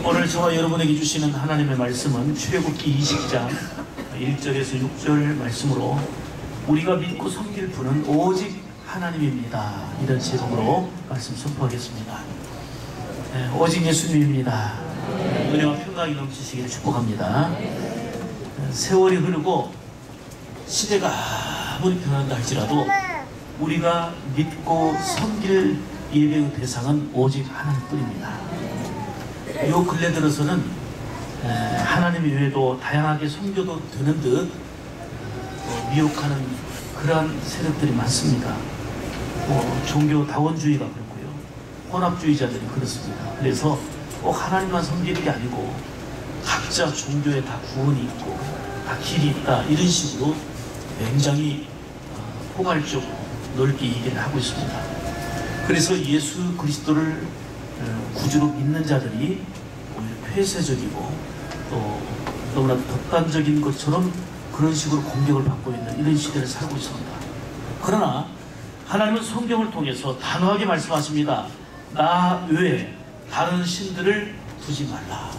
오늘 저와 여러분에게 주시는 하나님의 말씀은 출애굽기 20장 1절에서 6절 말씀으로 우리가 믿고 섬길 분은 오직 하나님입니다. 이런 제목으로 말씀 선포하겠습니다. 오직 예수님입니다. 은혜와 평강이 넘치시기를 축복합니다. 세월이 흐르고 시대가 아무리 변한다 할지라도 우리가 믿고 섬길 예배의 대상은 오직 하나님뿐입니다. 요 근래 들어서는 하나님 외에도 다양하게 섬겨도 되는 듯 미혹하는 그러한 세력들이 많습니다. 종교 다원주의가 그렇고요, 혼합주의자들이 그렇습니다. 그래서 꼭 하나님만 섬기는 게 아니고 각자 종교에 다 구원이 있고 다 길이 있다, 이런 식으로 굉장히 포괄적으로 넓게 얘기를 하고 있습니다. 그래서 예수 그리스도를 구주로 믿는 자들이 오히려 폐쇄적이고 또 너무나 독단적인 것처럼 그런 식으로 공격을 받고 있는 이런 시대를 살고 있습니다. 그러나 하나님은 성경을 통해서 단호하게 말씀하십니다. 나 외에 다른 신들을 두지 말라.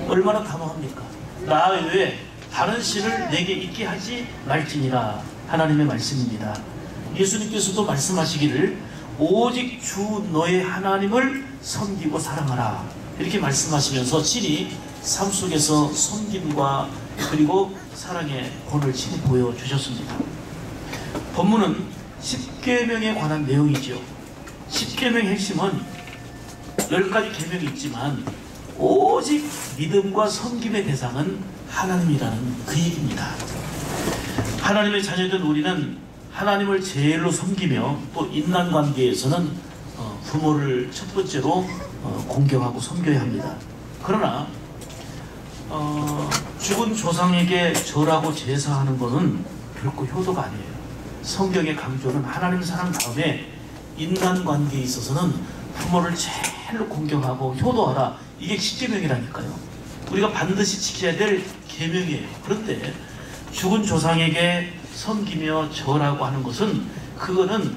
얼마나 단호합니까? 나 외에 다른 신을 내게 있게 하지 말지니라. 하나님의 말씀입니다. 예수님께서도 말씀하시기를 오직 주 너의 하나님을 섬기고 사랑하라, 이렇게 말씀하시면서 친히 삶 속에서 섬김과 그리고 사랑의 본을 친히 보여주셨습니다. 본문은 십계명에 관한 내용이죠. 십계명의 핵심은 10가지 계명이 있지만 오직 믿음과 섬김의 대상은 하나님이라는 그 얘기입니다. 하나님의 자녀된 우리는 하나님을 제일로 섬기며 또 인간관계에서는 부모를 첫 번째로 공경하고 섬겨야 합니다. 그러나 죽은 조상에게 절하고 제사하는 것은 결코 효도가 아니에요. 성경의 강조는 하나님 사랑 다음에 인간관계에 있어서는 부모를 제일로 공경하고 효도하라, 이게 십계명이라니까요. 우리가 반드시 지켜야 될 계명이에요. 그런데 죽은 조상에게 섬기며 절하고 하는 것은 그거는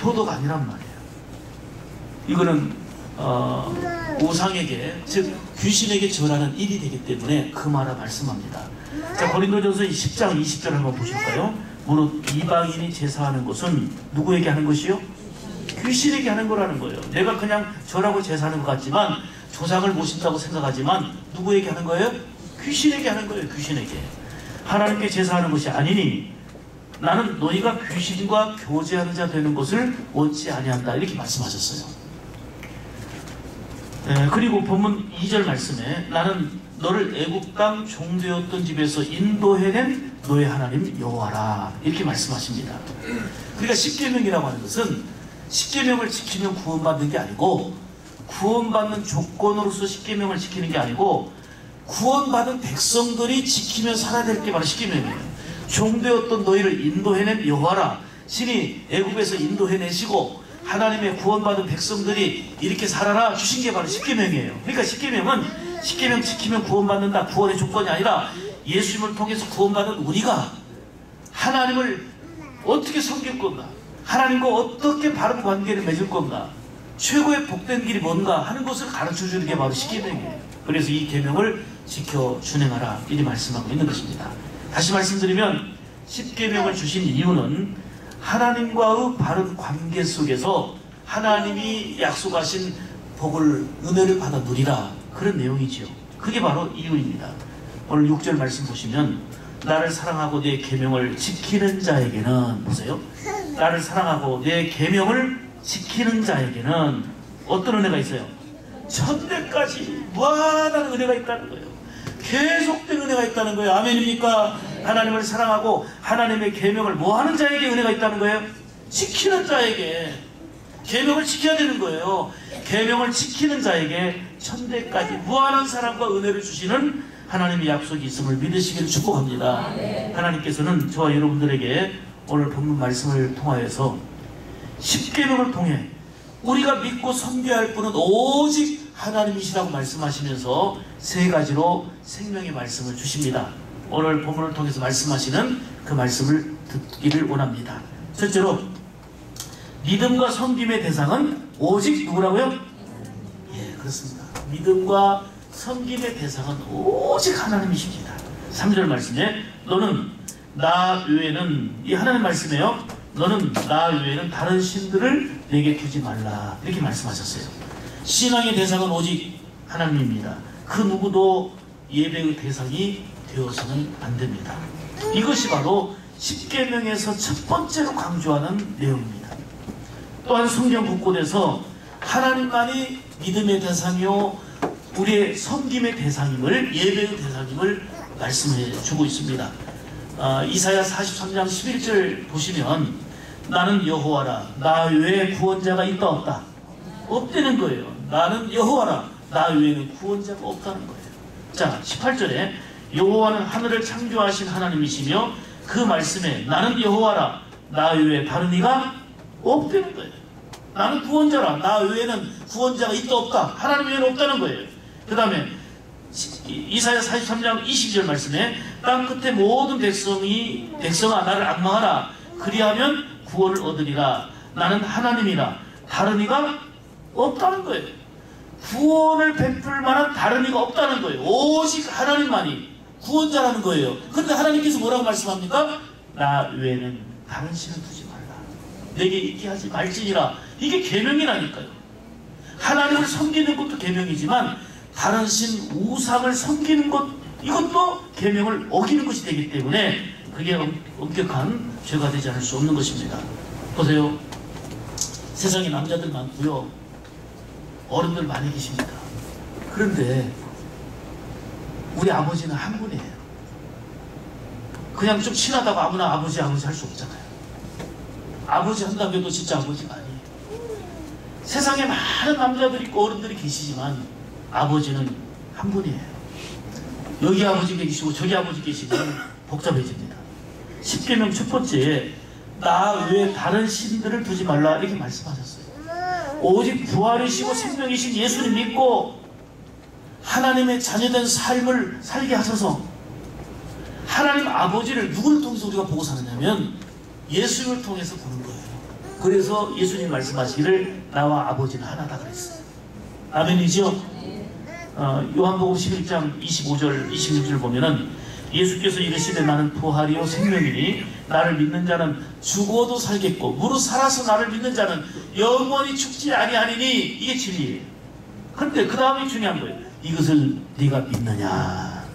효도가 아니란 말이에요. 이거는 우상에게, 즉 귀신에게 절하는 일이 되기 때문에 그 말을 말씀합니다. 자, 고린도전서 10장 20절 한번 보실까요? 무릇 이방인이 제사하는 것은 누구에게 하는 것이요? 귀신에게 하는 거라는 거예요. 내가 그냥 절하고 제사하는 것 같지만, 조상을 모신다고 생각하지만 누구에게 하는 거예요? 귀신에게 하는 거예요. 귀신에게. 하나님께 제사하는 것이 아니니 나는 너희가 귀신과 교제하는 자 되는 것을 원치 아니한다, 이렇게 말씀하셨어요. 그리고 본문 2절 말씀에 나는 너를 애굽 땅 종되었던 집에서 인도해낸 너의 하나님 여호와라, 이렇게 말씀하십니다. 그러니까 십계명이라고 하는 것은 십계명을 지키면 구원받는 게 아니고, 구원받는 조건으로서 십계명을 지키는 게 아니고, 구원받은 백성들이 지키며 살아야 될 게 바로 십계명이에요. 종되었던 너희를 인도해낸 여호와라, 신이 애굽에서 인도해내시고 하나님의 구원받은 백성들이 이렇게 살아라 주신 게 바로 십계명이에요. 그러니까 십계명 지키면 구원받는다, 구원의 조건이 아니라 예수님을 통해서 구원받은 우리가 하나님을 어떻게 섬길 건가, 하나님과 어떻게 바른 관계를 맺을 건가, 최고의 복된 길이 뭔가 하는 것을 가르쳐주는 게 바로 십계명이에요. 그래서 이 계명을 지켜 준행하라, 이리 말씀하고 있는 것입니다. 다시 말씀드리면 십계명을 주신 이유는 하나님과의 바른 관계 속에서 하나님이 약속하신 복을, 은혜를 받아 누리라, 그런 내용이지요. 그게 바로 이유입니다. 오늘 6절 말씀 보시면 나를 사랑하고 내 계명을 지키는 자에게는, 보세요, 나를 사랑하고 내 계명을 지키는 자에게는 어떤 은혜가 있어요? 천대까지 무한한 은혜가 있다는 거예요. 계속된 은혜가 있다는 거예요. 아멘입니까? 하나님을 사랑하고 하나님의 계명을 뭐하는 자에게 은혜가 있다는 거예요? 지키는 자에게. 계명을 지켜야 되는 거예요. 계명을 지키는 자에게 천대까지 무한한 사랑과 은혜를 주시는 하나님의 약속이 있음을 믿으시기를 축복합니다. 하나님께서는 저와 여러분들에게 오늘 본문 말씀을 통하여서 십계명을 통해 우리가 믿고 섬겨야 할 분은 오직 하나님이시라고 말씀하시면서 세 가지로 생명의 말씀을 주십니다. 오늘 본문을 통해서 말씀하시는 그 말씀을 듣기를 원합니다. 첫째로 믿음과 섬김의 대상은 오직 누구라고요? 예, 그렇습니다. 믿음과 섬김의 대상은 오직 하나님이십니다. 3절 말씀에 너는 나 외에는, 이 하나님 말씀이에요. 너는 나 외에는 다른 신들을 내게 두지 말라, 이렇게 말씀하셨어요. 신앙의 대상은 오직 하나님입니다. 그 누구도 예배의 대상이 되어서는 안 됩니다. 이것이 바로 십계명에서 첫 번째로 강조하는 내용입니다. 또한 성경 곳곳에서 하나님만이 믿음의 대상이요 우리의 섬김의 대상임을, 예배의 대상임을 말씀해 주고 있습니다. 이사야 43장 11절 보시면 나는 여호와라 나 외에 구원자가 있다 없다? 없다는 거예요. 나는 여호와라 나 외에는 구원자가 없다는 거예요. 자, 18절에 여호와는 하늘을 창조하신 하나님이시며 그 말씀에 나는 여호와라 나 외에 다른 이가 없다는 거예요. 나는 구원자라 나 외에는 구원자가 있다 없다? 하나님 외에는 없다는 거예요. 그 다음에 이사야 43장 22절 말씀에 땅 끝에 모든 백성아 나를 앙망하라 그리하면 구원을 얻으리라 나는 하나님이라 다른 이가 없다는 거예요. 구원을 베풀 만한 다른 이가 없다는 거예요. 오직 하나님만이 구원자라는 거예요. 그런데 하나님께서 뭐라고 말씀합니까? 나 외에는 다른 신을 두지 말라. 내게 있게 하지 말지니라. 이게 계명이라니까요. 하나님을 섬기는 것도 계명이지만 다른 신 우상을 섬기는 것, 이것도 계명을 어기는 것이 되기 때문에 그게 엄격한 죄가 되지 않을 수 없는 것입니다. 보세요. 세상에 남자들 많고요. 어른들 많이 계십니다. 그런데 우리 아버지는 한 분이에요. 그냥 좀 친하다고 아무나 아버지 할 수 없잖아요. 아버지 한다고 해도 진짜 아버지가 아니에요. 세상에 많은 남자들이 있고 어른들이 계시지만 아버지는 한 분이에요. 여기 아버지 계시고 저기 아버지 계시면 복잡해집니다. 십계명 첫 번째에 나 외에 다른 신들을 두지 말라 이렇게 말씀하셨어요. 오직 부활이시고 생명이신 예수님 믿고 하나님의 자녀된 삶을 살게 하셔서 하나님 아버지를 누구를 통해서 우리가 보고 사느냐면 예수님을 통해서 보는 거예요. 그래서 예수님 말씀하시기를 나와 아버지는 하나다 그랬어요. 아멘이죠? 요한복음 11장 25절 26절 보면은 예수께서 이르시되 나는 부활이요 생명이니 나를 믿는 자는 죽어도 살겠고 무릇 살아서 나를 믿는 자는 영원히 죽지 아니하리니 이게 진리예요. 그런데 그 다음이 중요한 거예요. 이것을 네가 믿느냐?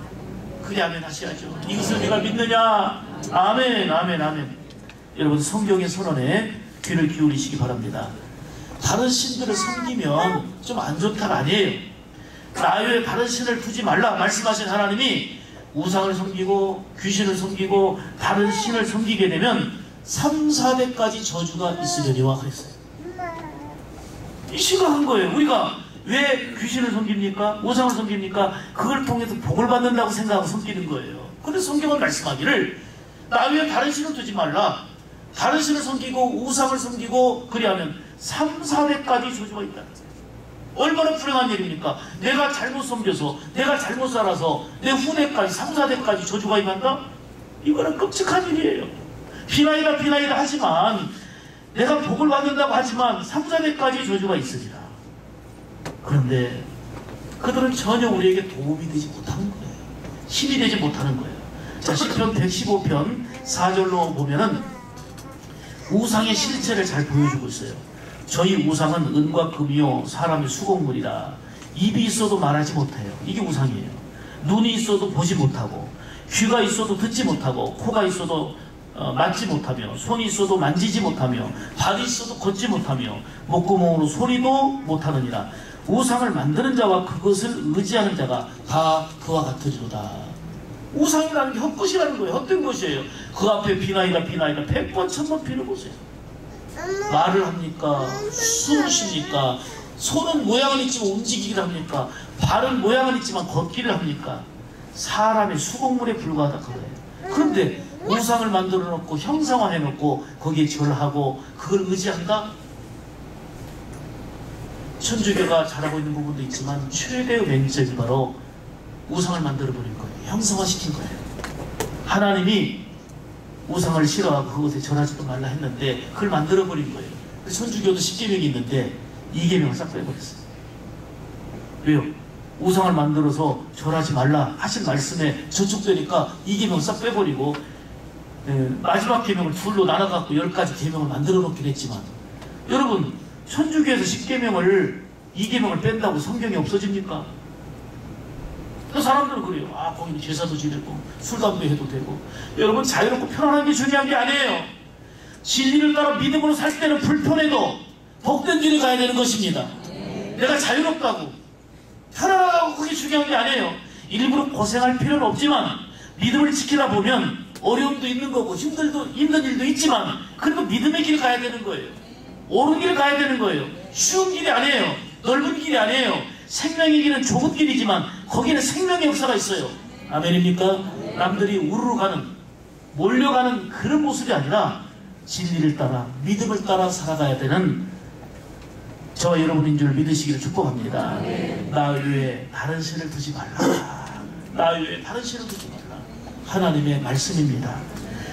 그게 아멘 하셔야죠. 이것을 네가 믿느냐? 아멘 아멘 아멘. 여러분 성경의 선언에 귀를 기울이시기 바랍니다. 다른 신들을 섬기면 좀 안 좋다가 아니에요. 나 외에 다른 신을 두지 말라 말씀하신 하나님이 우상을 섬기고 귀신을 섬기고 다른 신을 섬기게 되면 3, 4대까지 저주가 있으려니와 그랬어요. 이 심각한 거예요. 우리가 왜 귀신을 섬깁니까? 우상을 섬깁니까? 그걸 통해서 복을 받는다고 생각하고 섬기는 거예요. 그런데 성경은 말씀하기를 나 외에 다른 신을 두지 말라. 다른 신을 섬기고 우상을 섬기고 그리하면 3, 4대까지 저주가 있다는 거예요. 얼마나 불행한 일입니까? 내가 잘못 섬겨서 내가 잘못 살아서 내 후대까지 3, 4대까지 저주가 임한다? 이거는 끔찍한 일이에요. 비나이다 비나이다 하지만 내가 복을 받는다고 하지만 3, 4대까지 저주가 있으리라. 그런데 그들은 전혀 우리에게 도움이 되지 못하는 거예요. 힘이 되지 못하는 거예요. 자, 시편 115편 4절로 보면은 우상의 실체를 잘 보여주고 있어요. 저희 우상은 은과 금이요 사람의 수공물이라. 입이 있어도 말하지 못해요. 이게 우상이에요. 눈이 있어도 보지 못하고 귀가 있어도 듣지 못하고 코가 있어도 맞지 못하며 손이 있어도 만지지 못하며 발이 있어도 걷지 못하며 목구멍으로 소리도 못하느니라. 우상을 만드는 자와 그것을 의지하는 자가 다 그와 같으리로다. 우상이라는 게 헛것이라는 거예요. 헛된 것이에요. 그 앞에 비나이다 비나이다 100번 1000번 빌어보세요. 말을 합니까? 숨을 쉽니까? 손은 모양은 있지만 움직이기를 합니까? 발은 모양은 있지만 걷기를 합니까? 사람의 수공물에 불과하다 그거예요. 그런데 우상을 만들어 놓고 형상화해 놓고 거기에 절하고 그걸 의지한다? 천주교가 잘하고 있는 부분도 있지만 최대의 맹점이 바로 우상을 만들어 버린 거예요. 형상화시킨 거예요. 하나님이 우상을 싫어하고 그것에 절하지도 말라 했는데 그걸 만들어버린 거예요. 천주교도 10계명이 있는데 2계명을 싹 빼버렸어요. 왜요? 우상을 만들어서 절하지 말라 하신 말씀에 저촉되니까 이 계명 싹 빼버리고 마지막 계명을 둘로 나눠갖고 10가지 계명을 만들어 놓긴 했지만, 여러분 천주교에서 10계명을 2계명을 뺀다고 성경이 없어집니까? 그 사람들은 그래요. 아, 거기는 제사도 지내고 술 담배 해도 되고. 여러분, 자유롭고 편안한 게 중요한 게 아니에요. 진리를 따라 믿음으로 살 때는 불편해도 복된 길을 가야 되는 것입니다. 내가 자유롭다고 편안하다고 그게 중요한 게 아니에요. 일부러 고생할 필요는 없지만 믿음을 지키다 보면 어려움도 있는 거고 힘든 일도 있지만 그래도 믿음의 길 가야 되는 거예요. 옳은 길 가야 되는 거예요. 쉬운 길이 아니에요. 넓은 길이 아니에요. 생명의 길은 좁은 길이지만 거기는 생명의 역사가 있어요. 아멘입니까? 남들이 우르르 가는, 몰려가는 그런 모습이 아니라 진리를 따라 믿음을 따라 살아가야 되는 저와 여러분인 줄 믿으시기를 축복합니다. 나 외에 다른 신을 두지 말라. 나 외에 다른 신을 두지 말라. 하나님의 말씀입니다.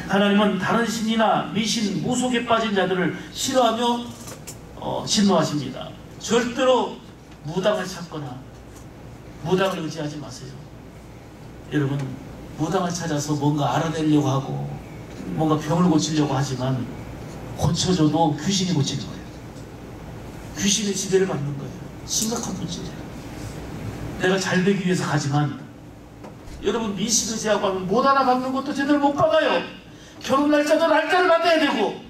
하나님은 다른 신이나 미신, 무속에 빠진 자들을 싫어하며 진노하십니다. 절대로 무당을 찾거나 무당을 의지하지 마세요. 여러분, 무당을 찾아서 뭔가 알아내려고 하고 뭔가 병을 고치려고 하지만 고쳐줘도 귀신이 고치는 거예요. 귀신의 지배를 받는 거예요. 심각한 문제예요. 내가 잘 되기 위해서 가지만 여러분, 미신 의지하고 하면 못 알아받는 것도 제대로 못 받아요. 결혼 날짜도 날짜를 받아야 되고,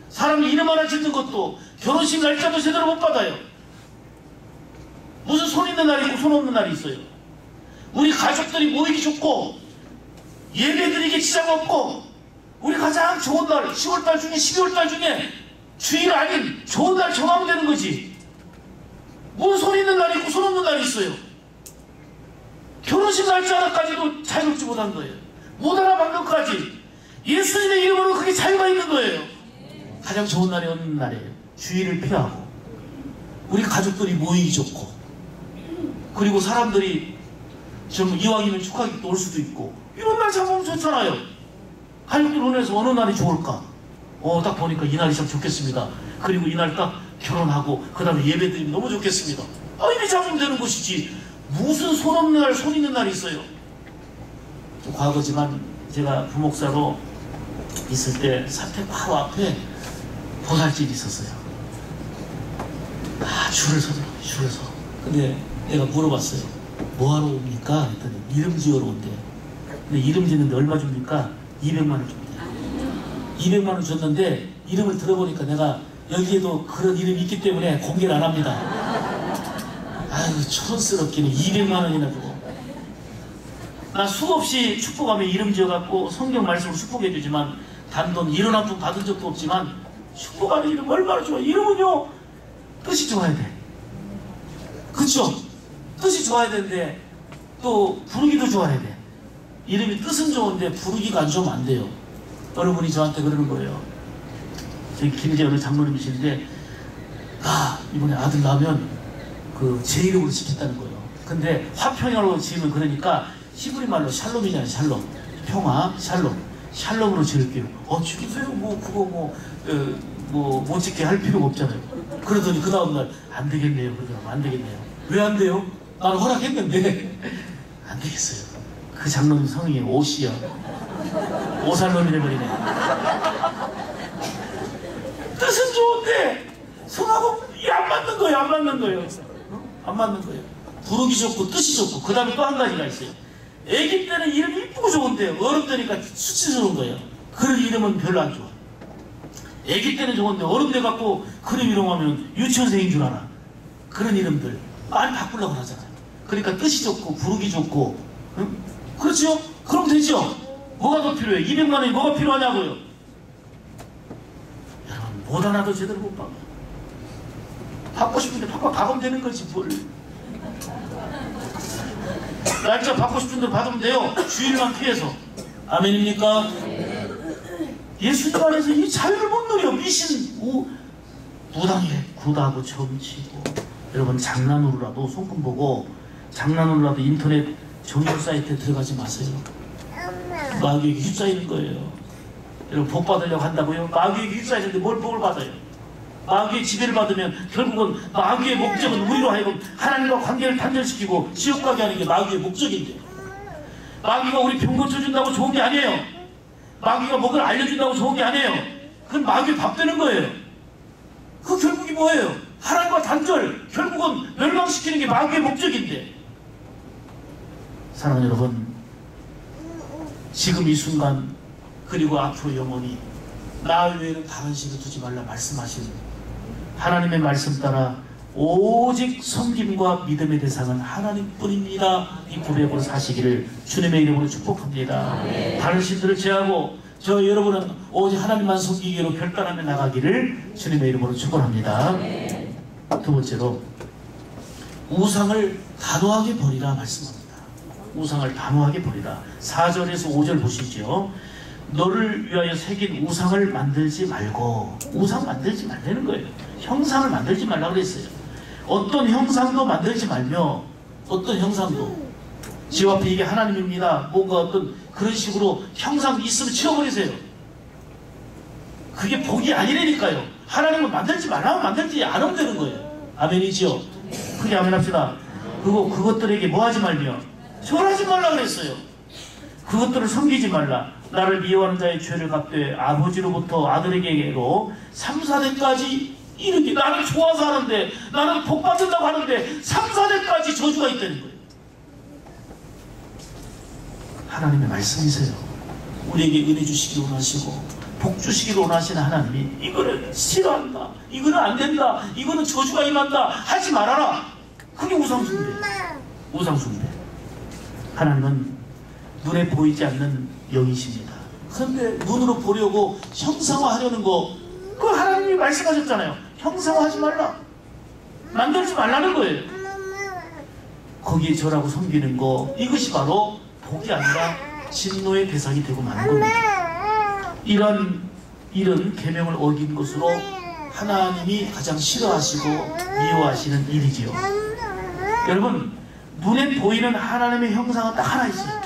사람 이름 하나 짓는 것도 결혼식 날짜도 제대로 못 받아요. 무슨 손 있는 날이 있고 손 없는 날이 있어요. 우리 가족들이 모이기 좋고 예배드리기 지장 없고 우리 가장 좋은 날 10월달 중에 12월달 중에 주일 아닌 좋은 날 정하면 되는 거지. 무슨 손 있는 날이 있고 손 없는 날이 있어요. 결혼식 날짜 하나까지도 자유롭지 못한 거예요. 못 알아받는 것까지 예수님의 이름으로 그게 자유가 있는 거예요. 가장 좋은 날이 어느 날이에요. 주일을 피하고 우리 가족들이 모이기 좋고, 그리고 사람들이 좀 이왕이면 축하기도 올 수도 있고 이런 날 잡으면 좋잖아요. 가족들 원해서 어느 날이 좋을까? 딱 보니까 이 날이 참 좋겠습니다. 그리고 이날 딱 결혼하고 그 다음에 예배드리면 너무 좋겠습니다. 이리 잡으면 되는 것이지 무슨 손 없는 날, 손 있는 날이 있어요. 과거지만 제가 부목사로 있을 때 사택 바로 앞에 보살집이 있었어요. 줄을 서더라고요. 줄을 서. 근데 내가 물어봤어요. 뭐하러 옵니까? 그랬더니 이름 지으러 온대. 근데 이름 짓는데 얼마 줍니까? 200만 원 줍니다. 200만 원 줬는데 이름을 들어보니까 내가 여기에도 그런 이름이 있기 때문에 공개를 안 합니다. 아유, 촌스럽기는 200만 원이나 주고. 나 수없이 축복하며 이름 지어갖고 성경 말씀을 축복해 주지만 단돈 1원 한 푼 받은 적도 없지만 축복하는 이름 얼마나 좋아. 이름은요, 뜻이 좋아야 돼. 그쵸? 뜻이 좋아야 되는데 또 부르기도 좋아야 돼. 이름이 뜻은 좋은데 부르기가 안 좋으면 안 돼요. 여러분이 저한테 그러는 거예요. 저희 김재현의 장로님이신데 이번에 아들 낳으면 제 이름으로 짓겠다는 거예요. 근데 화평으로 지으면 그러니까 히브리 말로 샬롬이잖아요. 샬롬. 평화, 샬롬으로 지을게요. 지으세요. 못 짓게 할 필요가 없잖아요. 그러더니 그 다음날 안 되겠네요. 그러더라고요. 안 되겠네요. 왜 안 돼요? 나는 허락했는데 안 되겠어요. 그 장로님 성이 오시야. 오살놈이 돼버리네. 뜻은 좋은데 성하고 안 맞는 거예요. 안 맞는 거예요. 안 맞는 거예요. 부르기 좋고 뜻이 좋고. 그 다음에 또 한 가지가 있어요. 애기 때는 이름이 이쁘고 좋은데 어른 되니까 수치스러운 거예요. 그런 이름은 별로 안 좋아. 애기 때는 좋은데 어른 돼갖고 그런 이름 하면 유치원생인 줄 알아. 그런 이름들 많이 바꾸려고 하잖아요. 그러니까 뜻이 좋고 부르기 좋고, 응? 그렇죠? 그럼 되죠? 뭐가 더 필요해? 200만 원이 뭐가 필요하냐고요? 여러분, 못 하나도 제대로 못 받아. 받고 싶은데 받으면 되는 거지 뭘. 날짜 받고 싶은 대로 받으면 돼요. 주일만 피해서. 아멘입니까? 예수님 안에서 이 자유를 못 누려. 미신, 무당에 구다고 점치고. 여러분, 장난으로라도 손금 보고 장난으로라도 인터넷 정보 사이트에 들어가지 마세요. 마귀에게 휩싸이는 거예요. 여러분, 복 받으려고 한다고요? 마귀에게 휩싸이는데 뭘 복을 받아요? 마귀의 지배를 받으면 결국은 마귀의 목적은 우리로 하여금 하나님과 관계를 단절시키고 지옥 가게 하는 게 마귀의 목적인데, 마귀가 우리 병 고쳐준다고 좋은 게 아니에요. 마귀가 뭐를 알려준다고 좋은 게 아니에요. 그건 마귀의 밥 되는 거예요. 그 결국이 뭐예요? 하나님과 단절, 결국은 멸망시키는 게 마귀의 목적인데. 사랑하는 여러분, 지금 이 순간 그리고 앞으로 영원히 나 외에는 다른 신을 두지 말라 말씀하신 하나님의 말씀 따라 오직 섬김과 믿음의 대상은 하나님뿐입니다. 이 고백으로 사시기를 주님의 이름으로 축복합니다. 다른 신들을 제하고 저 여러분은 오직 하나님만 섬기기로 결단하며 나가기를 주님의 이름으로 축원합니다. 두 번째로 우상을 단호하게 버리라 말씀합니다. 우상을 단호하게 버리라. 4절에서 5절 보시죠. 너를 위하여 새긴 우상을 만들지 말고, 우상 만들지 말라는 거예요. 형상을 만들지 말라고 그랬어요. 어떤 형상도 만들지 말며, 어떤 형상도 지 앞에 이게 하나님입니다, 뭔가 어떤 그런 식으로 형상 있으면 치워버리세요. 그게 복이 아니라니까요. 하나님은 만들지 말라면 만들지 않으면 되는 거예요. 아멘이지요? 크게 아멘합시다. 그것들에게 뭐 하지 말며 절하지 말라 그랬어요. 그것들을 섬기지 말라. 나를 미워하는 자의 죄를 갚되 아버지로부터 아들에게로 3, 4대까지 이르게, 나를 좋아서 하는데, 나는 복 받는다고 하는데 3, 4대까지 저주가 있다는 거예요. 하나님의 말씀이세요. 우리에게 은혜 주시기 원하시고 복 주시기를 원하시는 하나님이 이거를 싫어한다, 이거는 안 된다, 이거는 저주가 임한다 하지 말아라. 그게 우상숭배. 우상숭배. 하나님은 눈에 보이지 않는 영이십니다. 그런데 눈으로 보려고 형상화하려는 거, 그거 하나님이 말씀하셨잖아요. 형상화하지 말라, 만들지 말라는 거예요. 거기에 절하고 섬기는 거, 이것이 바로 복이 아니라 진노의 대상이 되고 마는 겁니다. 이런 계명을 어긴 것으로 하나님이 가장 싫어하시고 미워하시는 일이지요. 여러분, 눈에 보이는 하나님의 형상은 딱 하나 있어요.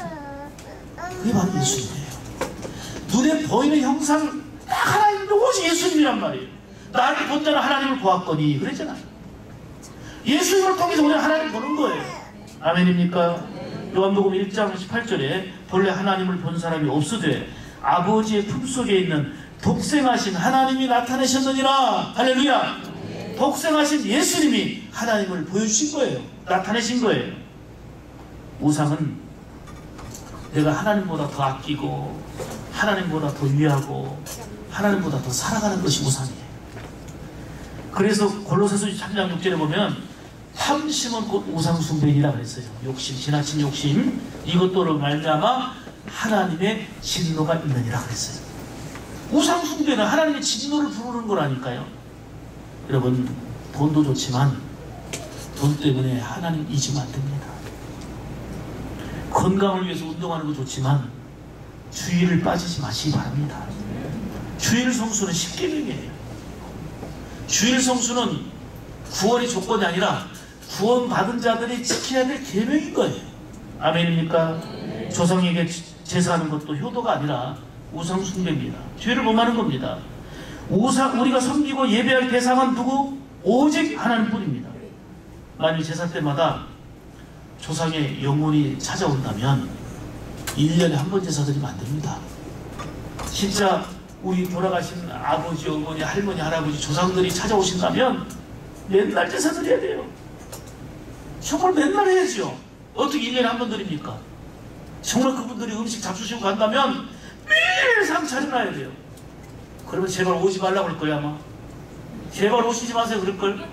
그게 바로 예수님이에요. 눈에 보이는 형상 딱 하나 있는데 오직 예수님이란 말이에요. 나를 본 자는 하나님을 보았거니 그랬잖아요. 예수님을 통해서 우리는 하나님을 보는 거예요. 아멘입니까? 요한복음 1장 18절에 본래 하나님을 본 사람이 없으되 아버지의 품속에 있는 독생하신 하나님이 나타내셨느니라. 할렐루야. 독생하신 예수님이 하나님을 보여주신 거예요. 나타내신 거예요. 우상은 내가 하나님보다 더 아끼고 하나님보다 더 위하고 하나님보다 더 살아가는 것이 우상이에요. 그래서 골로새서 3장 6절에 보면 탐심은 곧 우상숭배이라 그랬어요. 욕심, 지나친 욕심, 이것도로 말미암아 하나님의 진노가 있느니라 그랬어요. 우상숭배는 하나님의 진노를 부르는 거라니까요. 여러분, 돈도 좋지만 돈 때문에 하나님 잊으면 안 됩니다. 건강을 위해서 운동하는 거 좋지만 주의를 빠지지 마시기 바랍니다. 주일 성수는 10계명이에요. 주일 성수는 구원의 조건이 아니라 구원받은 자들이 지켜야 될 계명인 거예요. 아멘입니까? 조상에게 제사하는 것도 효도가 아니라 우상숭배입니다. 죄를 범하는 겁니다. 우리가 섬기고 예배할 대상은 누구? 오직 하나님뿐입니다. 만일 제사 때마다 조상의 영혼이 찾아온다면 1년에 한 번 제사 드리면 안 됩니다. 진짜 우리 돌아가신 아버지, 어머니, 할머니, 할아버지, 조상들이 찾아오신다면 맨날 제사 드려야 돼요. 정말 맨날 해야죠. 어떻게 1년에 한 번 드립니까? 정말 그분들이 음식 잡수시고 간다면 매일 상 차려놔야 돼요. 그러면 제발 오지 말라고 그럴 거야 아마. 제발 오시지 마세요 그럴걸.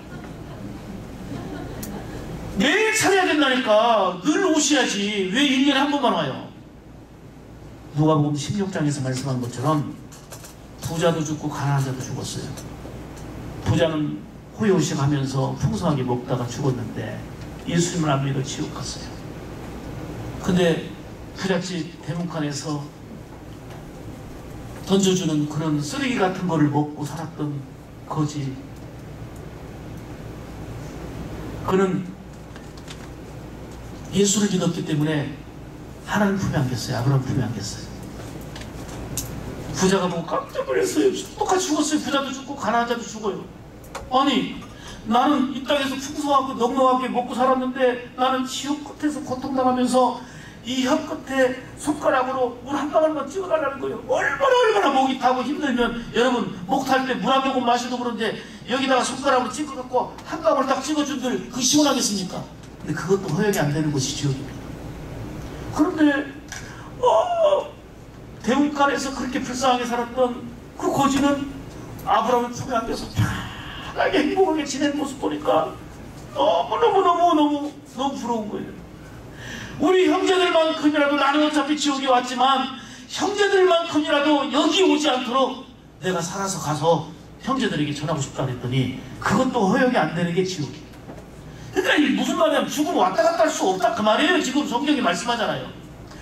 매일 차려야 된다니까. 늘 오셔야지. 왜 1년에 한 번만 와요? 누가복음 16장에서 말씀한 것처럼 부자도 죽고 가난한 자도 죽었어요. 부자는 호요식하면서 풍성하게 먹다가 죽었는데 예수님을 안 믿어 지옥 갔어요. 근데 부잣집 대문간에서 던져주는 그런 쓰레기 같은 거를 먹고 살았던 거지. 그는 예수를 믿었기 때문에 하나님 품에 안겼어요. 아브라함 품에 안겼어요. 부자가 보고 깜짝 놀랐어요. 똑같이 죽었어요. 부자도 죽고 가난한 자도 죽어요. 아니 나는 이 땅에서 풍성하고 넉넉하게 먹고 살았는데 나는 지옥 끝에서 고통당하면서 이 혀 끝에 손가락으로 물 한 방울만 찍어달라는 거예요. 얼마나 목이 타고 힘들면 여러분 목 탈 때 물 한 모금 마셔도 그런데 여기다가 손가락으로 찍어갖고 한 방울 딱 찍어준들 그게 시원하겠습니까? 근데 그것도 허용이 안 되는 것이 지옥입니다. 그런데 대문간에서 그렇게 불쌍하게 살았던 그 거지는 아브라함의 품에 안겨서 편하게 행복하게 지내는 모습 보니까 너무 부러운 거예요. 우리 형제들만큼이라도 나는 어차피 지옥에 왔지만 형제들만큼이라도 여기 오지 않도록 내가 살아서 가서 형제들에게 전하고 싶다 그랬더니 그것도 허용이 안 되는 게 지옥이에요. 그러니까 이게 무슨 말이냐면 죽음 왔다 갔다 할 수 없다 그 말이에요. 지금 성경이 말씀하잖아요.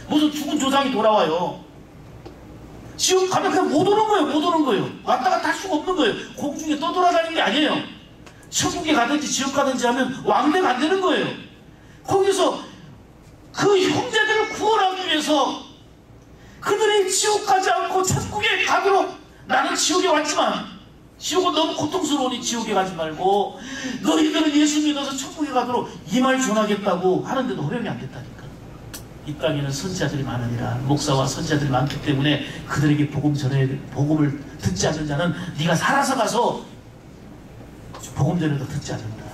무슨 죽은 조상이 돌아와요. 지옥 가면 그냥 못 오는 거예요. 왔다 갔다 할 수가 없는 거예요. 공중에 떠돌아다니는 게 아니에요. 천국에 가든지 지옥 가든지 하면 왕래가 안 되는 거예요. 거기서 그 형제들을 구원하기 위해서 그들이 지옥 가지 않고 천국에 가도록 나는 지옥에 왔지만 지옥은 너무 고통스러우니 지옥에 가지 말고 너희들은 예수 믿어서 천국에 가도록 이 말 전하겠다고 하는데도 허용이 안 됐다니까. 이 땅에는 선지자들이 많으니라. 목사와 선지자들이 많기 때문에 그들에게 복음을 듣지 않는 자는 네가 살아서 가서 복음 전해도 듣지 않는다.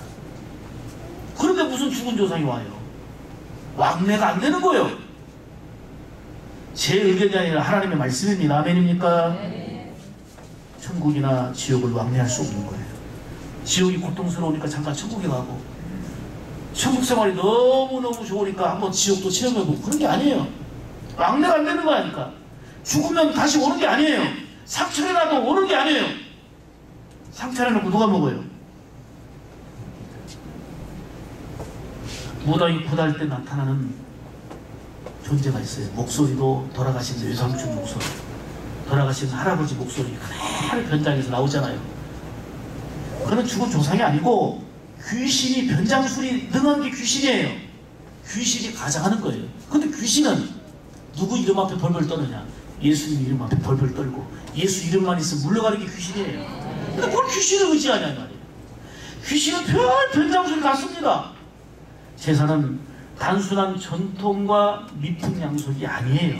그런데 무슨 죽은 조상이 와요. 왕래가 안 되는 거예요. 제 의견이 아니라 하나님의 말씀입니다. 아멘입니까? 네. 천국이나 지옥을 왕래할 수 없는 거예요. 지옥이 고통스러우니까 잠깐 천국에 가고 천국 생활이 너무너무 좋으니까 한번 지옥도 체험해보고 그런 게 아니에요. 왕래가 안 되는 거니까. 죽으면 다시 오는 게 아니에요. 상처를 나도 오는 게 아니에요. 상처를 놓고 누가 먹어요? 무당이 굿할 때 나타나는 존재가 있어요. 목소리도 돌아가신 외삼촌 목소리, 돌아가신 할아버지 목소리 그대로 변장해서 나오잖아요. 그는 죽은 조상이 아니고 귀신이 변장술이 능한 게 귀신이에요. 귀신이 가장하는 거예요. 근데 귀신은 누구 이름 앞에 벌벌 떠느냐? 예수님 이름 앞에 벌벌 떨고 예수 이름만 있으면 물러가는 게 귀신이에요. 근데 뭘 귀신을 의지하냐 말이에요. 귀신은 별 변장술이 다 씁니다. 제사는 단순한 전통과 미풍양속이 아니에요.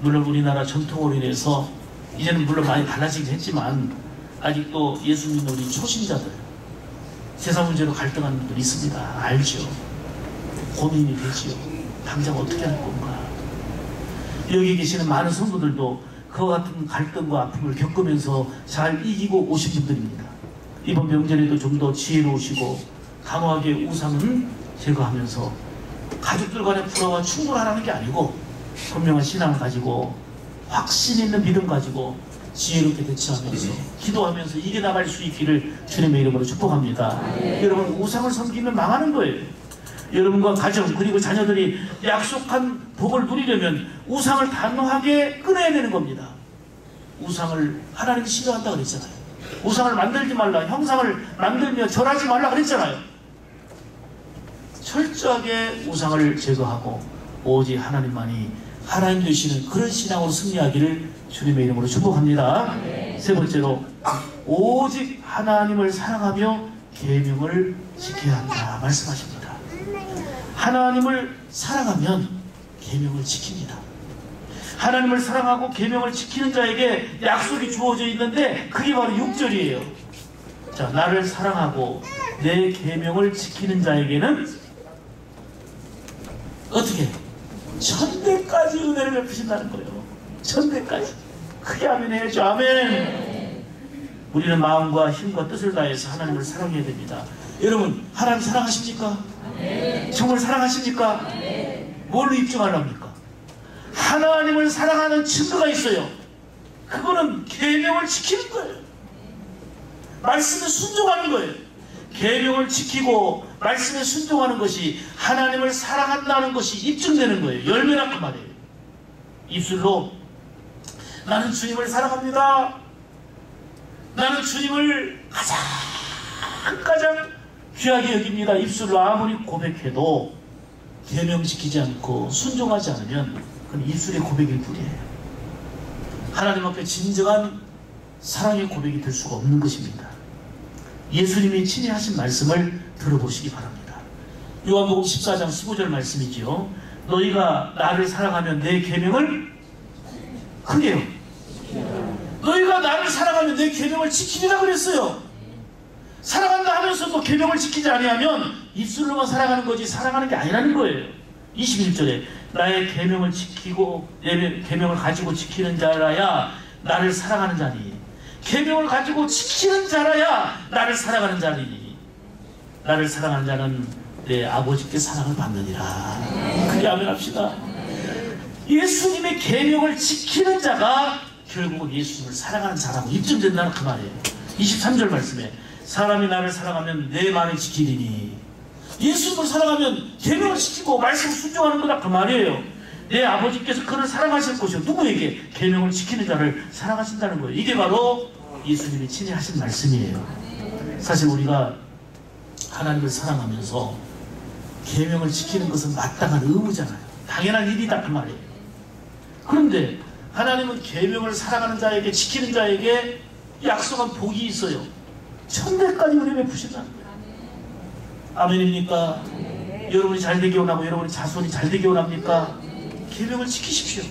물론 우리나라 전통으로 인해서 이제는 물론 많이 달라지긴 했지만 아직도 예수 믿는 우리 초신자들 제사 문제로 갈등하는 분들이 있습니다. 알죠. 고민이 되지요. 당장 어떻게 할 건가. 여기 계시는 많은 성도들도 그와 같은 갈등과 아픔을 겪으면서 잘 이기고 오신 분들입니다. 이번 명절에도 좀 더 지혜로우시고 단호하게 우상은 제거하면서 가족들 간의 불화와 충돌하라는 게 아니고 분명한 신앙을 가지고 확신 있는 믿음 가지고 지혜롭게 대처하면서 기도하면서 이겨나갈 수 있기를 주님의 이름으로 축복합니다. 여러분 우상을 섬기면 망하는 거예요. 여러분과 가정 그리고 자녀들이 약속한 복을 누리려면 우상을 단호하게 끊어야 되는 겁니다. 우상을 하나님이 싫어한다 그랬잖아요. 우상을 만들지 말라, 형상을 만들며 절하지 말라 그랬잖아요. 철저하게 우상을 제거하고 오직 하나님만이 하나님 되시는 그런 신앙으로 승리하기를 주님의 이름으로 축복합니다. 세 번째로 오직 하나님을 사랑하며 계명을 지켜야 한다 말씀하십니다. 하나님을 사랑하면 계명을 지킵니다. 하나님을 사랑하고 계명을 지키는 자에게 약속이 주어져 있는데 그게 바로 6절이에요. 자, 나를 사랑하고 내 계명을 지키는 자에게는 어떻게? 천대까지 은혜를 베푸신다는 거예요. 천대까지. 크게 아멘 해야죠. 아멘. 우리는 마음과 힘과 뜻을 다해서 하나님을 사랑해야 됩니다. 여러분 하나님 사랑하십니까? 정말 사랑하십니까? 뭘로 입증하려합니까? 하나님을 사랑하는 증거가 있어요. 그거는 계명을 지키는 거예요. 말씀에 순종하는 거예요. 계명을 지키고 말씀에 순종하는 것이 하나님을 사랑한다는 것이 입증되는 거예요. 열매란 그 말이에요. 입술로 나는 주님을 사랑합니다. 나는 주님을 가장 귀하게 여깁니다. 입술로 아무리 고백해도 계명 지키지 않고 순종하지 않으면 그건 입술의 고백일 뿐이에요. 하나님 앞에 진정한 사랑의 고백이 될 수가 없는 것입니다. 예수님이 친히 하신 말씀을 들어보시기 바랍니다. 요한복음 14장 15절 말씀이지요. 너희가 나를 사랑하면 내 계명을 크게요. 너희가 나를 사랑하면 내 계명을 지키리라 그랬어요. 사랑한다 하면서도 계명을 지키지 아니하면 입술로만 사랑하는 거지 사랑하는 게 아니라는 거예요. 21절에 나의 계명을 지키고 내 계명을 가지고 지키는 자라야 나를 사랑하는 자니 계명을 가지고 지키는 자라야 나를 사랑하는 자니 나를 사랑하는 자는 내 아버지께 사랑을 받느니라. 그게 아멘합시다. 예수님의 계명을 지키는 자가 결국은 예수님을 사랑하는 자라고 입증된다는 그 말이에요. 23절 말씀에 사람이 나를 사랑하면 내 말을 지키리니 예수님을 사랑하면 계명을 지키고 말씀을 순종하는 거다 그 말이에요. 내 아버지께서 그를 사랑하실 것이요 누구에게? 계명을 지키는 자를 사랑하신다는 거예요. 이게 바로 예수님이 친히 하신 말씀이에요. 사실 우리가 하나님을 사랑하면서 계명을 지키는 것은 마땅한 의무잖아요. 당연한 일이다 그 말이에요. 그런데 하나님은 계명을 사랑하는 자에게 지키는 자에게 약속한 복이 있어요. 천대까지 은혜 베푸신다는 거예요. 아멘입니까? 네. 여러분이 잘되기 원하고 여러분의 자손이 잘되기 원합니까? 계명을 지키십시오.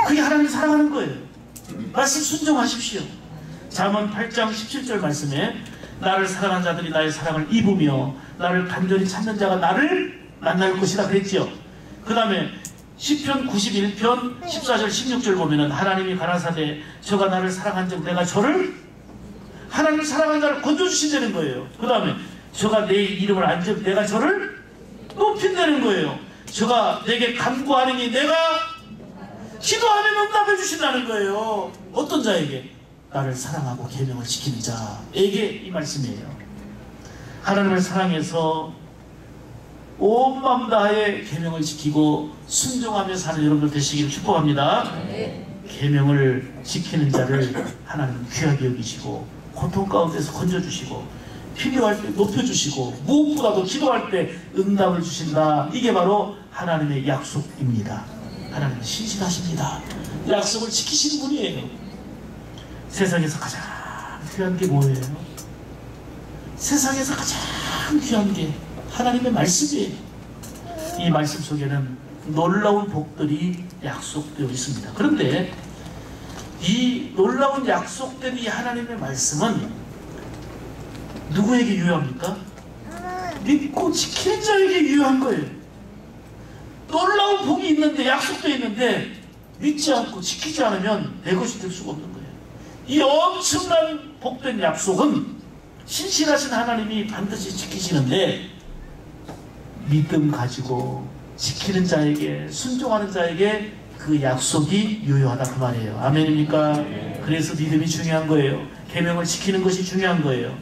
그게 하나님 사랑하는 거예요. 말씀 순종하십시오. 잠언 8장 17절 말씀에 나를 사랑하는 자들이 나의 사랑을 입으며 나를 간절히 찾는 자가 나를 만날 것이라 그랬지요. 그 다음에 시편 91편 14절 16절 보면은 하나님이 가라사대 저가 나를 사랑한 적 내가 저를 하나님을 사랑한 자를 건져주신다는 거예요. 그 다음에 저가 내 이름을 안적 내가 저를 높인다는 거예요. 저가 내게 간구하느니 내가 기도하면 응답해 주신다는 거예요. 어떤 자에게? 나를 사랑하고 계명을 지키는 자에게 이 말씀이에요. 하나님을 사랑해서 온 마음 다해 계명을 지키고 순종하며 사는 여러분들 되시기를 축복합니다. 계명을 지키는 자를 하나님 귀하게 여기시고 고통 가운데서 건져주시고 필요할 때 높여주시고 무엇보다도 기도할 때 응답을 주신다. 이게 바로 하나님의 약속입니다. 하나님은 신실하십니다. 약속을 지키시는 분이에요. 세상에서 가장 귀한 게 뭐예요? 세상에서 가장 귀한 게 하나님의 말씀이에요. 이 말씀 속에는 놀라운 복들이 약속되어 있습니다. 그런데 이 놀라운 약속된 이 하나님의 말씀은 누구에게 유효합니까? 믿고 지키는 자에게 유효한 거예요. 놀라운 복이 있는데 약속되어 있는데 믿지 않고 지키지 않으면 내 것이 될 수가 없는 거예요. 이 엄청난 복된 약속은 신실하신 하나님이 반드시 지키시는데 믿음 가지고 지키는 자에게 순종하는 자에게 그 약속이 유효하다 그 말이에요. 아멘입니까? 그래서 믿음이 중요한 거예요. 계명을 지키는 것이 중요한 거예요.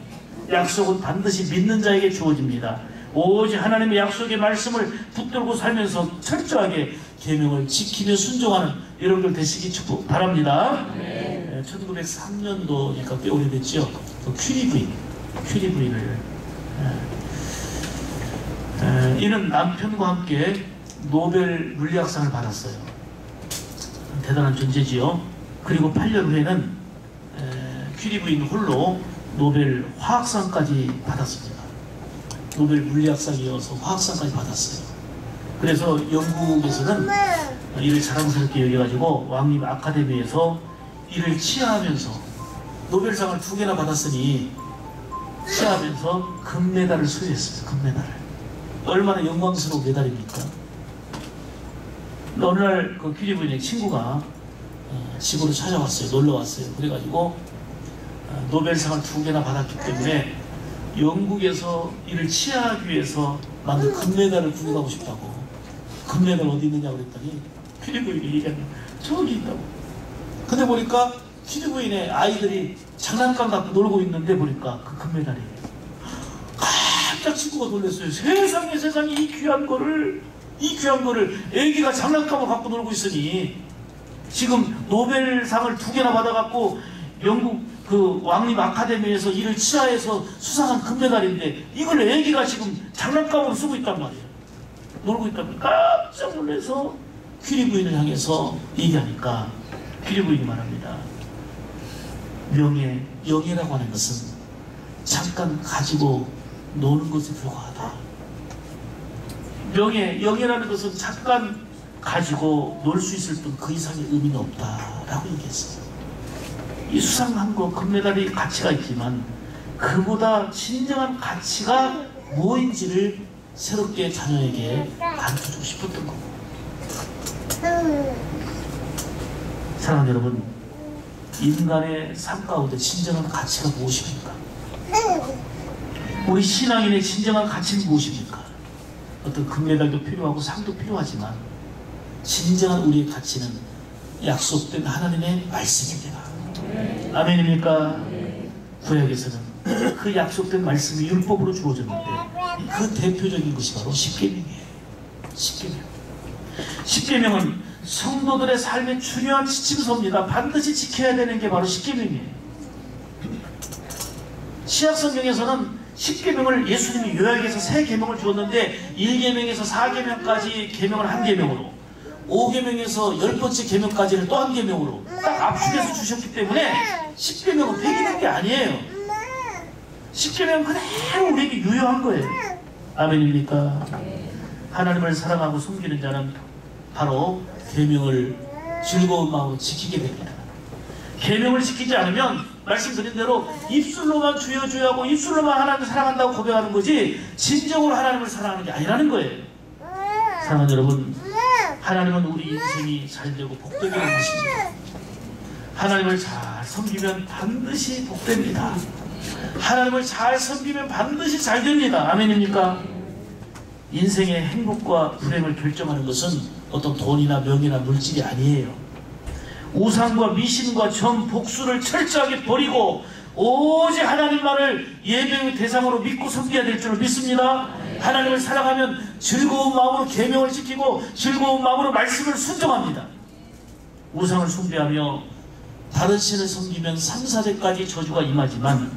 약속은 반드시 믿는 자에게 주어집니다. 오직 하나님의 약속의 말씀을 붙들고 살면서 철저하게 계명을 지키며 순종하는 여러분들 되시기 축복 바랍니다. 1903년도니까 꽤 오래됐죠. 큐리 부인을 이는 남편과 함께 노벨 물리학상을 받았어요. 대단한 존재지요. 그리고 8년 후에는 큐리 부인 홀로 노벨 화학상까지 받았습니다. 노벨 물리학상이어서 화학상까지 받았어요. 그래서 영국에서는 이를 자랑스럽게 여겨가지고 왕립 아카데미에서 이를 치하하면서 노벨상을 2개나 받았으니 치하하면서 금메달을 수여했습니다. 금메달을. 얼마나 영광스러운 메달입니까? 어느 날 그 큐리 부인의 친구가 집으로 찾아왔어요. 놀러왔어요. 그래가지고 노벨상을 2개나 받았기 때문에 영국에서 이를 치하하기 위해서 만든 금메달을 구경하고 싶다고. 금메달 어디 있느냐 그랬더니 큐리 부인이 얘기하는 저기 있다고. 근데 보니까 큐리 부인의 아이들이 장난감 갖고 놀고 있는데 보니까 그 금메달이에요. 깜짝 친구가 놀랐어요. 세상에 이 귀한 거를 애기가 장난감을 갖고 놀고 있으니 지금 노벨상을 2개나 받아갖고 영국 그 왕립 아카데미에서 이를 치하해서 수상한 금메달인데 이걸 애기가 지금 장난감으로 쓰고 있단 말이에요. 놀고 있단 말이에요. 깜짝 놀라서 큐리 부인을 향해서 얘기하니까 큐리 부인이 말합니다. 명예라고 하는 것은 잠깐 가지고 노는 것에 불과하다. 영예라는 것은 잠깐 가지고 놀 수 있을 뿐 그 이상의 의미는 없다라고 얘기했어요. 이 수상한 거, 금메달이 가치가 있지만 그보다 진정한 가치가 무엇인지를 새롭게 자녀에게 가르쳐주고 싶었던 거고. 사랑하는 여러분, 인간의 삶 가운데 진정한 가치가 무엇입니까? 우리 신앙인의 진정한 가치는 무엇입니까? 어떤 금메달도 필요하고 상도 필요하지만 진정한 우리의 가치는 약속된 하나님의 말씀입니다. 아멘입니까? 구약에서는 그 약속된 말씀이 율법으로 주어졌는데 그 대표적인 것이 바로 십계명이에요. 십계명은 성도들의 삶의 중요한 지침서입니다. 반드시 지켜야 되는 게 바로 십계명이에요. 신약성경에서는 십계명을 예수님이 요약해서 세 계명을 주었는데 1계명에서 4계명까지 계명을 한 계명으로, 5계명에서 10번째 계명까지를 또 한 계명으로 딱 압축해서 주셨기 때문에 십계명은 폐기된 게 아니에요. 십계명은 그대로 우리에게 유효한 거예요. 아멘입니까? 하나님을 사랑하고 섬기는 자는 바로 계명을 즐거운 마음으로 지키게 됩니다. 계명을 지키지 않으면 말씀드린 대로 입술로만 주여 하고 입술로만 하나님을 사랑한다고 고백하는 거지 진정으로 하나님을 사랑하는 게 아니라는 거예요. 사랑하는 여러분, 하나님은 우리 인생이 잘되고 복되기를 하십니다. 하나님을 잘 섬기면 반드시 복됩니다. 하나님을 잘 섬기면 반드시 잘 됩니다. 아멘입니까? 인생의 행복과 불행을 결정하는 것은 어떤 돈이나 명예나 물질이 아니에요. 우상과 미신과 점, 복수를 철저하게 버리고 오직 하나님만을 예배의 대상으로 믿고 섬겨야 될 줄 믿습니다. 하나님을 사랑하면 즐거운 마음으로 계명을 지키고 즐거운 마음으로 말씀을 순종합니다. 우상을 숭배하며 다른 신을 섬기면 3, 4대까지 저주가 임하지만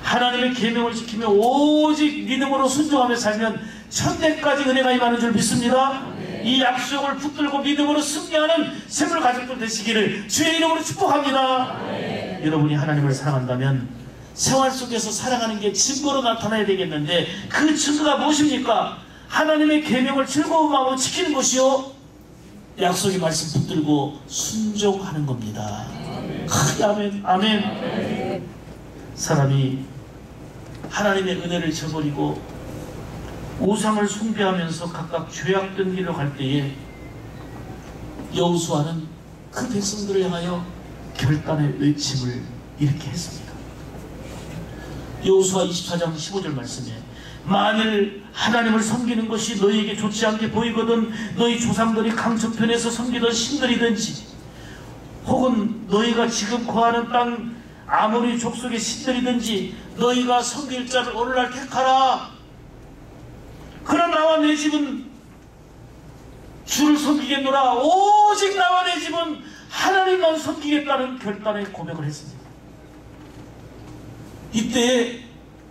하나님의 계명을 지키며 오직 믿음으로 순종하며 살면 1000대까지 은혜가 임하는 줄 믿습니다. 이 약속을 붙들고 믿음으로 승리하는 생물 가족들 되시기를 주의 이름으로 축복합니다. 여러분이 하나님을 사랑한다면 생활 속에서 사랑하는 게 증거로 나타나야 되겠는데 그 증거가 무엇입니까? 하나님의 계명을 즐거운 마음으로 지키는 것이요, 약속의 말씀 붙들고 순종하는 겁니다. 아멘. 아멘. 사람이 하나님의 은혜를 저버리고 우상을 숭배하면서 각각 죄악된 길로 갈 때에 여호수아는 그 백성들을 향하여 결단의 외침을 이렇게 했습니다. 여호수아 24장 15절 말씀에 만일 하나님을 섬기는 것이 너희에게 좋지 않게 보이거든 너희 조상들이 강천편에서 섬기던 신들이든지 혹은 너희가 지금 거하는 땅 아모리 족속의 신들이든지 너희가 섬길 자를 오늘날 택하라. 그럼 나와 내 집은 주를 섬기겠노라. 오직 나와 내 집은 하나님만 섬기겠다는 결단의 고백을 했습니다. 이때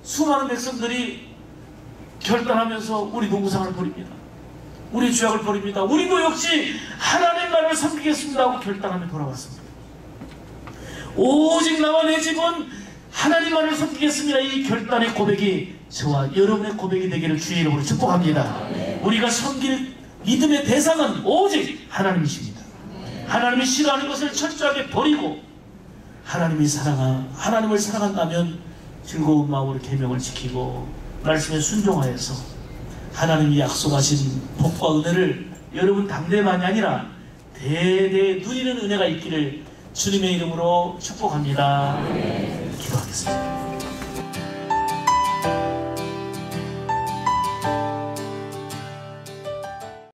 수많은 백성들이 결단하면서 우리 우상을 버립니다. 우리 죄악을 버립니다. 우리도 역시 하나님만을 섬기겠습니다 하고 결단하며 돌아왔습니다. 오직 나와 내 집은 하나님만을 섬기겠습니다. 이 결단의 고백이 저와 여러분의 고백이 되기를 주의 이름으로 축복합니다. 우리가 섬길 믿음의 대상은 오직 하나님이십니다. 하나님이 싫어하는 것을 철저하게 버리고 하나님을 사랑한다면 즐거운 마음으로 계명을 지키고 말씀에 순종하여서 하나님이 약속하신 복과 은혜를 여러분 당대만이 아니라 대대 누리는 은혜가 있기를 주님의 이름으로 축복합니다. 기도하겠습니다.